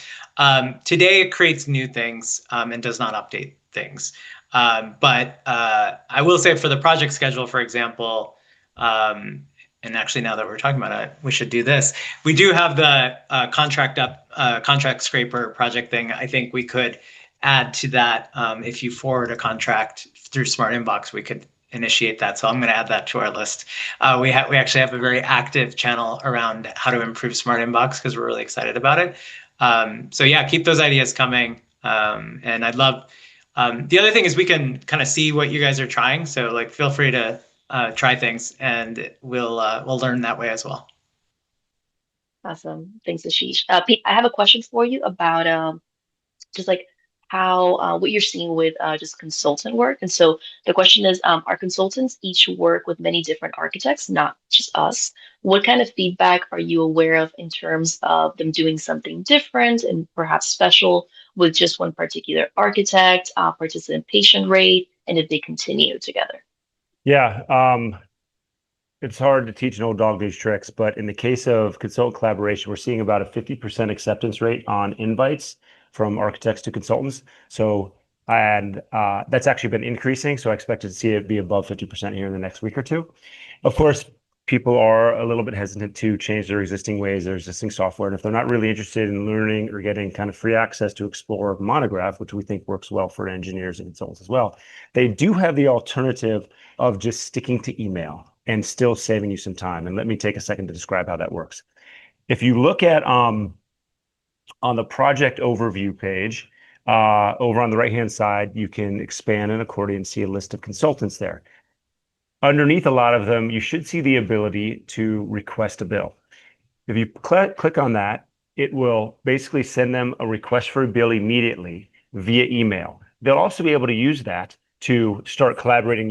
Today, it creates new things and does not update things. But I will say for the project schedule, for example, and actually now that we're talking about it, we should do this. We do have the contract scraper project thing. I think we could add to that. If you forward a contract through Smart Inbox, we could initiate that. So I'm going to add that to our list. We actually have a very active channel around how to improve Smart Inbox because we're really excited about it. So yeah, keep those ideas coming. And I'd love. The other thing is we can kind of see what you guys are trying. So like, feel free to try things, and we'll learn that way as well. Awesome. Thanks, Ashish. Pete, I have a question for you about just like how what you're seeing with just consultant work. And so the question is, are consultants each work with many different architects, not just us? What kind of feedback are you aware of in terms of them doing something different and perhaps special with just one particular architect, participation rate, and if they continue together? Yeah, it's hard to teach an old dog these tricks, but in the case of consultant collaboration, we're seeing about a 50% acceptance rate on invites from architects to consultants. So, and that's actually been increasing. So I expect to see it be above 50% here in the next week or two. Of course, people are a little bit hesitant to change their existing ways, their existing software. And if they're not really interested in learning or getting kind of free access to explore Monograph, which we think works well for engineers and consultants as well, they do have the alternative of just sticking to email and still saving you some time. And let me take a second to describe how that works. If you look at on the project overview page, over on the right-hand side, you can expand an accordion and see a list of consultants there. Underneath a lot of them, you should see the ability to request a bill. If you click on that, it will basically send them a request for a bill immediately via email. They'll also be able to use that to start collaborating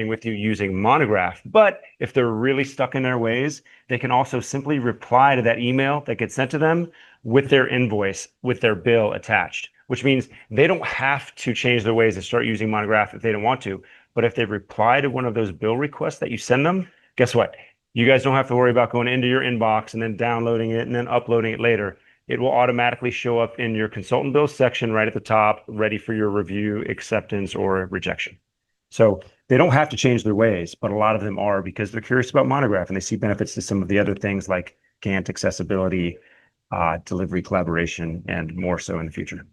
with you using Monograph. But if they're really stuck in their ways, they can also simply reply to that email that gets sent to them with their invoice, with their bill attached, which means they don't have to change their ways and start using Monograph if they don't want to. But if they reply to one of those bill requests that you send them, guess what? You guys don't have to worry about going into your inbox and then downloading it and then uploading it later. It will automatically show up in your consultant bills section right at the top, ready for your review, acceptance, or rejection. So they don't have to change their ways, but a lot of them are because they're curious about Monograph and they see benefits to some of the other things like Gantt accessibility, delivery collaboration, and more so in the future.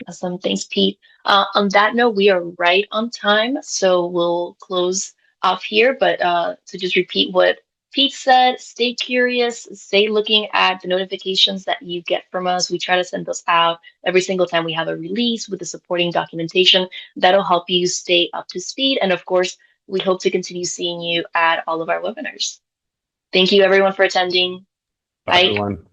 Awesome. Thanks, Pete. On that note, we are right on time, so we'll close off here. But to just repeat what Pete said, stay curious, stay looking at the notifications that you get from us. We try to send those out every single time we have a release with the supporting documentation. That'll help you stay up to speed. And of course, we hope to continue seeing you at all of our webinars. Thank you, everyone, for attending. Bye, everyone.